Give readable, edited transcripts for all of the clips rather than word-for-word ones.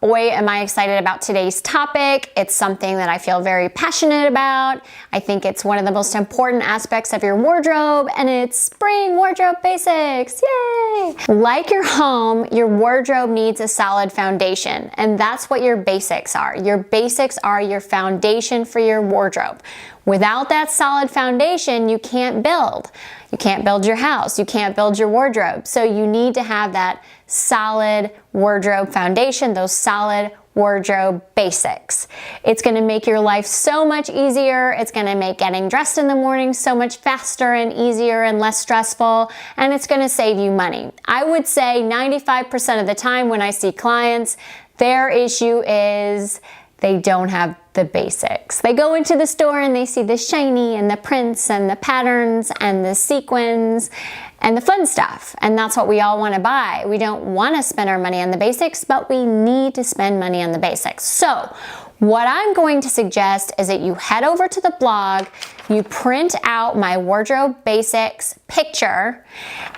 Boy, am I excited about today's topic. It's something that I feel very passionate about. I think it's one of the most important aspects of your wardrobe, and it's spring wardrobe basics. Yay! Like your home, your wardrobe needs a solid foundation, and that's what your basics are. Your basics are your foundation for your wardrobe. Without that solid foundation, you can't build. You can't build your house. You can't build your wardrobe. So you need to have that solid wardrobe foundation, those solid wardrobe basics. It's going to make your life so much easier. It's going to make getting dressed in the morning so much faster and easier and less stressful, and it's going to save you money. I would say 95% of the time when I see clients, their issue is they don't have the basics. They go into the store and they see the shiny and the prints and the patterns and the sequins and the fun stuff. And that's what we all want to buy. We don't want to spend our money on the basics, but we need to spend money on the basics. So what I'm going to suggest is that you head over to the blog, you print out my wardrobe basics picture,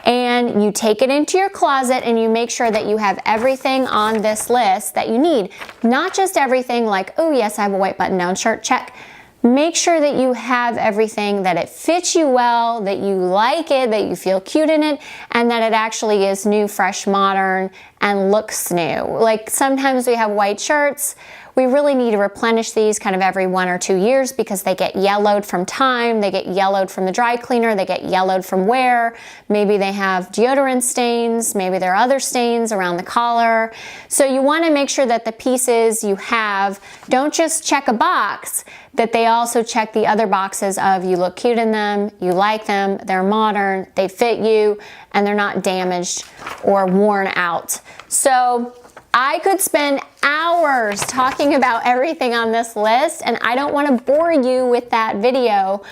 and you take it into your closet and you make sure that you have everything on this list that you need. Not just everything like, oh yes, I have a white button-down shirt, check. Make sure that you have everything, that it fits you well, that you like it, that you feel cute in it, and that it actually is new, fresh, modern, and looks new. Like sometimes we have white shirts. We really need to replenish these kind of every 1 or 2 years because they get yellowed from time, they get yellowed from the dry cleaner, they get yellowed from wear. Maybe they have deodorant stains, maybe there are other stains around the collar. So you want to make sure that the pieces you have don't just check a box, that they also check the other boxes of you look cute in them, you like them, they're modern, they fit you, and they're not damaged or worn out. So I could spend hours talking about everything on this list, and I don't want to bore you with that video.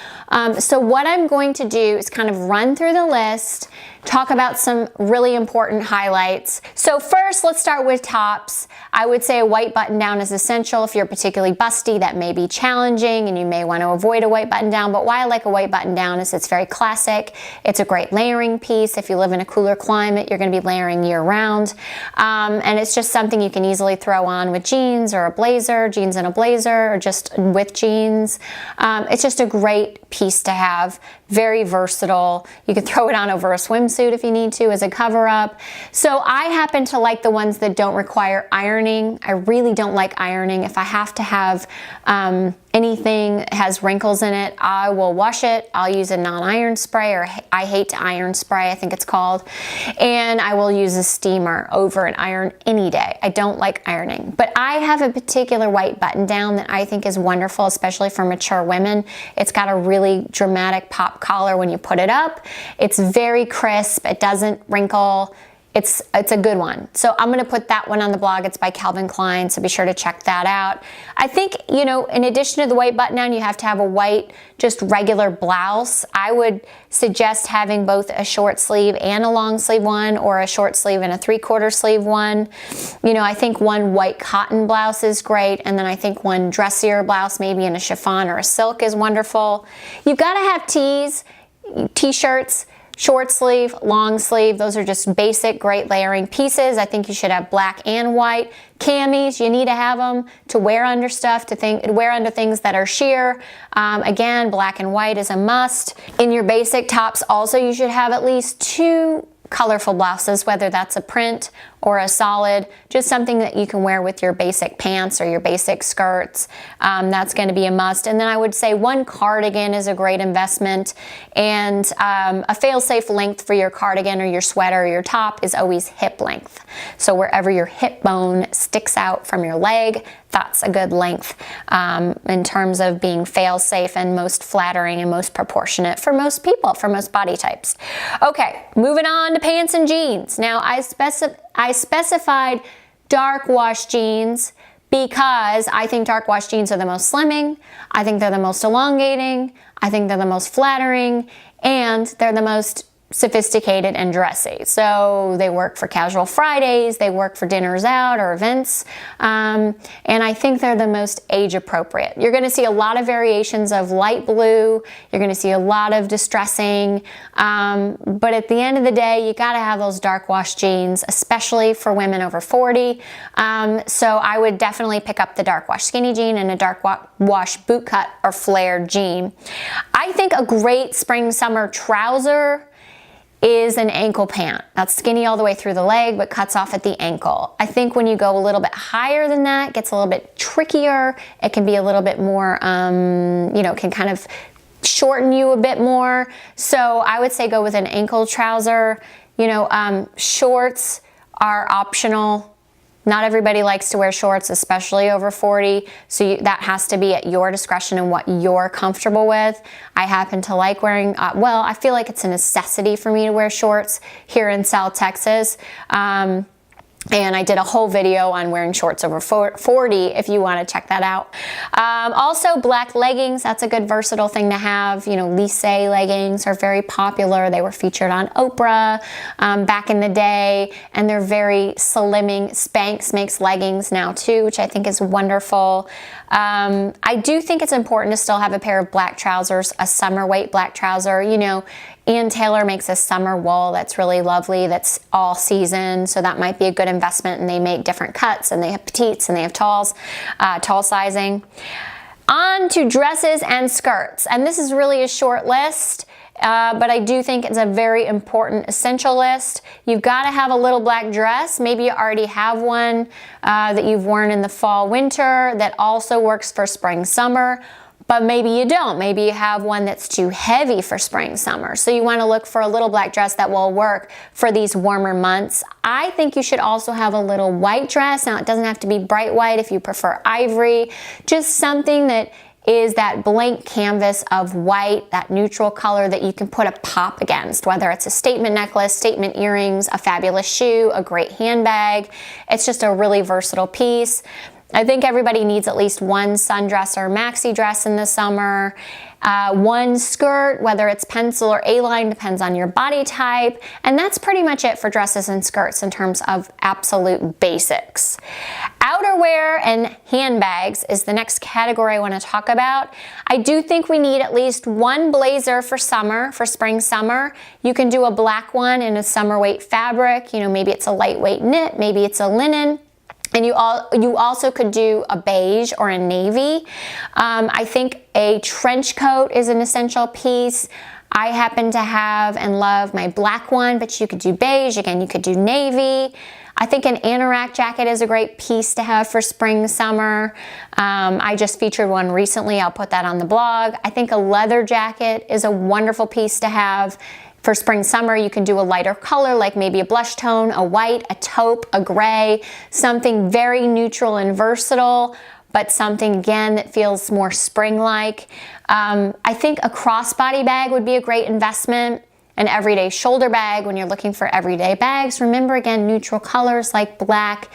So what I'm going to do is kind of run through the list, talk about some really important highlights. So first, let's start with tops. I would say a white button down is essential. If you're particularly busty, that may be challenging and you may want to avoid a white button down, but why I like a white button down is it's very classic. It's a great layering piece. If you live in a cooler climate, you're going to be layering year round. And it's just something you can easily throw on with jeans or a blazer, jeans and a blazer, or just with jeans. It's just a great piece to have, very versatile. You can throw it on over a swimsuit if you need to as a cover up. So I happen to like the ones that don't require ironing. I really don't like ironing. If I have to have anything that has wrinkles in it, I will wash it. I'll use a non-iron spray, or I hate to iron spray, I think it's called. And I will use a steamer over an iron any day. I don't like ironing. But I have a particular white button down that I think is wonderful, especially for mature women. It's got a really dramatic pop collar when you put it up. It's very crisp. It doesn't wrinkle. It's a good one. So I'm going to put that one on the blog. It's by Calvin Klein, so be sure to check that out. I think, you know, in addition to the white button down, you have to have a white, just regular blouse. I would suggest having both a short sleeve and a long sleeve one, or a short sleeve and a 3/4 sleeve one. You know, I think one white cotton blouse is great, and then I think one dressier blouse, maybe in a chiffon or a silk, is wonderful. You've got to have tees, t-shirts, short sleeve, long sleeve. Those are just basic, great layering pieces. I think you should have black and white. Camis, you need to have them to wear under stuff, wear under things that are sheer. Again, black and white is a must. In your basic tops also, you should have at least 2 colorful blouses, whether that's a print or a solid, just something that you can wear with your basic pants or your basic skirts. That's going to be a must. And then I would say one cardigan is a great investment, and a fail-safe length for your cardigan or your sweater or your top is always hip length. So wherever your hip bone sticks out from your leg, that's a good length in terms of being fail-safe and most flattering and most proportionate for most people, for most body types. Okay, moving on to pants and jeans. Now I specified dark wash jeans because I think dark wash jeans are the most slimming, I think they're the most elongating, I think they're the most flattering, and they're the most sophisticated and dressy. So they work for casual Fridays, they work for dinners out or events, and I think they're the most age appropriate. You're gonna see a lot of variations of light blue, you're gonna see a lot of distressing, but at the end of the day, you gotta have those dark wash jeans, especially for women over 40. So I would definitely pick up the dark wash skinny jean and a dark wash boot cut or flared jean. I think a great spring summer trouser is an ankle pant. That's skinny all the way through the leg, but cuts off at the ankle. I think when you go a little bit higher than that, it gets a little bit trickier. It can be a little bit more, you know, can kind of shorten you a bit more. So I would say go with an ankle trouser. You know, shorts are optional. Not everybody likes to wear shorts, especially over 40, so that has to be at your discretion and what you're comfortable with. I happen to like wearing, well, I feel like it's a necessity for me to wear shorts here in South Texas. And I did a whole video on wearing shorts over 40 if you want to check that out. Also, black leggings, that's a good versatile thing to have. You know, lycée leggings are very popular. They were featured on Oprah back in the day, and they're very slimming. Spanx makes leggings now too, which I think is wonderful. I do think it's important to still have a pair of black trousers, a summer weight black trouser. You know, Ann Taylor makes a summer wool that's really lovely, that's all season, so that might be a good investment, and they make different cuts, and they have petites, and they have talls, tall sizing. On to dresses and skirts, and this is really a short list, but I do think it's a very important essential list. You've got to have a little black dress. Maybe you already have one that you've worn in the fall, winter that also works for spring, summer. But maybe you don't. Maybe you have one that's too heavy for spring, summer. So you want to look for a little black dress that will work for these warmer months. I think you should also have a little white dress. Now, it doesn't have to be bright white if you prefer ivory. Just something that is that blank canvas of white, that neutral color that you can put a pop against, whether it's a statement necklace, statement earrings, a fabulous shoe, a great handbag. It's just a really versatile piece. I think everybody needs at least one sundress or maxi dress in the summer. One skirt, whether it's pencil or A-line, depends on your body type. And that's pretty much it for dresses and skirts in terms of absolute basics. Outerwear and handbags is the next category I want to talk about. I do think we need at least one blazer for summer, for spring, summer. You can do a black one in a summer weight fabric. You know, maybe it's a lightweight knit, maybe it's a linen. And you also could do a beige or a navy. I think a trench coat is an essential piece. I happen to have and love my black one, but you could do beige. Again, you could do navy. I think an anorak jacket is a great piece to have for spring, summer. I just featured one recently. I'll put that on the blog. I think a leather jacket is a wonderful piece to have. For spring, summer, you can do a lighter color, like maybe a blush tone, a white, a taupe, a gray, something very neutral and versatile, but something, again, that feels more spring-like. I think a crossbody bag would be a great investment. An everyday shoulder bag when you're looking for everyday bags. Remember, again, neutral colors like black,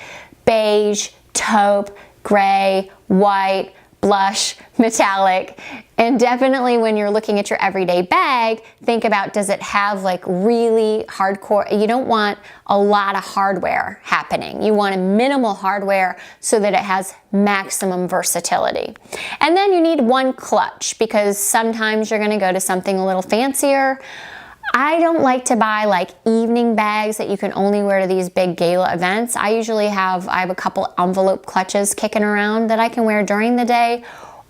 beige, taupe, gray, white, blush, metallic. And definitely when you're looking at your everyday bag, think about, does it have like really hardcore, you don't want a lot of hardware happening. You want a minimal hardware so that it has maximum versatility. And then you need one clutch, because sometimes you're gonna go to something a little fancier. I don't like to buy like evening bags that you can only wear to these big gala events. I have a couple envelope clutches kicking around that I can wear during the day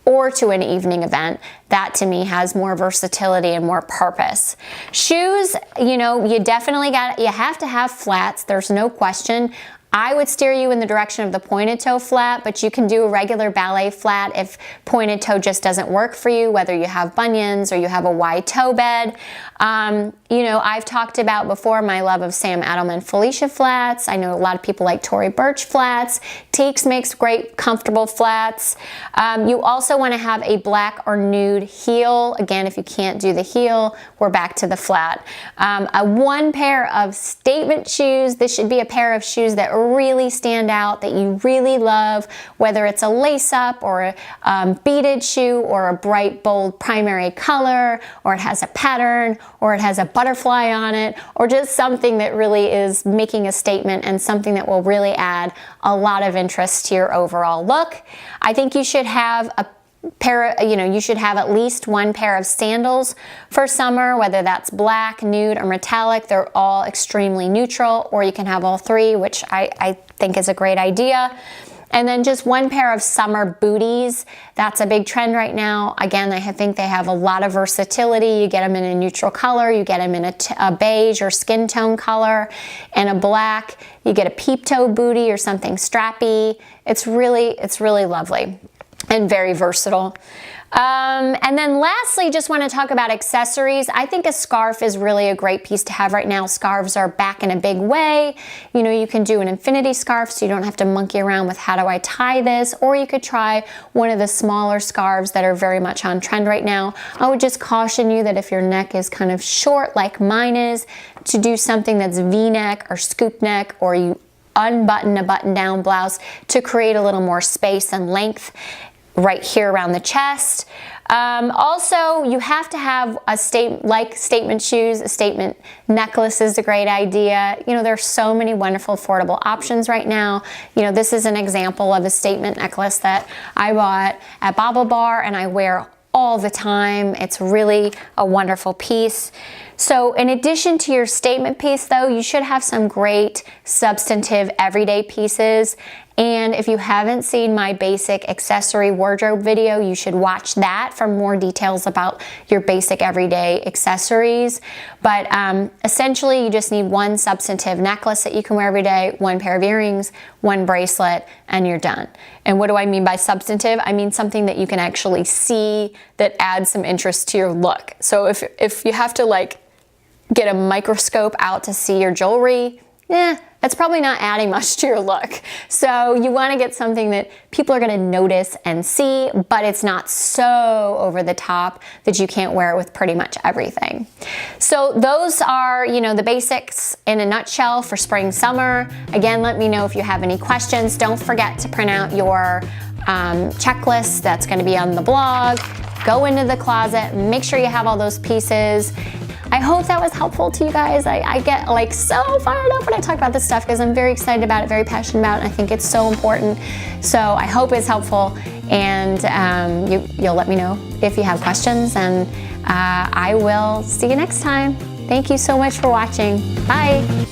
or to an evening event. That to me has more versatility and more purpose. Shoes, you know, you have to have flats. There's no question. I would steer you in the direction of the pointed toe flat, but you can do a regular ballet flat if pointed toe just doesn't work for you, whether you have bunions or you have a wide toe bed. You know, I've talked about before my love of Sam Edelman Felicia flats. I know a lot of people like Tory Burch flats. Teaks makes great comfortable flats. You also want to have a black or nude heel. Again, if you can't do the heel, we're back to the flat. One pair of statement shoes. This should be a pair of shoes that really stand out, that you really love, whether it's a lace-up or a beaded shoe or a bright, bold primary color, or it has a pattern, or it has a butterfly on it, or just something that really is making a statement and something that will really add a lot of interest to your overall look. I think you should have a you should have at least one pair of sandals for summer, whether that's black, nude, or metallic. They're all extremely neutral, or you can have all three, which I think is a great idea. And then just one pair of summer booties. That's a big trend right now. Again, I think they have a lot of versatility. You get them in a neutral color, you get them in a beige or skin tone color, and a black. You get a peep toe booty or something strappy. It's really lovely and very versatile. And then lastly, just want to talk about accessories. I think a scarf is really a great piece to have right now. Scarves are back in a big way. You know, you can do an infinity scarf, so you don't have to monkey around with how do I tie this, or you could try one of the smaller scarves that are very much on trend right now. I would just caution you that if your neck is kind of short like mine is, to do something that's V-neck or scoop neck, or you unbutton a button-down blouse to create a little more space and length right here around the chest. Also, you have to have a statement shoes. A statement necklace is a great idea. You know, there's so many wonderful affordable options right now. You know, this is an example of a statement necklace that I bought at Bobble Bar and I wear all the time. It's really a wonderful piece. So in addition to your statement piece though, you should have some great substantive everyday pieces. And if you haven't seen my basic accessory wardrobe video, you should watch that for more details about your basic everyday accessories. But essentially, you just need one substantive necklace that you can wear every day, one pair of earrings, one bracelet, and you're done. And what do I mean by substantive? I mean something that you can actually see that adds some interest to your look. So if you have to like get a microscope out to see your jewelry, that's probably not adding much to your look. So you want to get something that people are going to notice and see, but it's not so over the top that you can't wear it with pretty much everything. So those are, you know, the basics in a nutshell for spring, summer. Again, let me know if you have any questions. Don't forget to print out your checklist that's going to be on the blog. Go into the closet, make sure you have all those pieces. I hope that was helpful to you guys. I get like so fired up when I talk about this stuff because I'm very excited about it, very passionate about it, and I think it's so important. So I hope it's helpful, and you'll let me know if you have questions, and I will see you next time. Thank you so much for watching. Bye.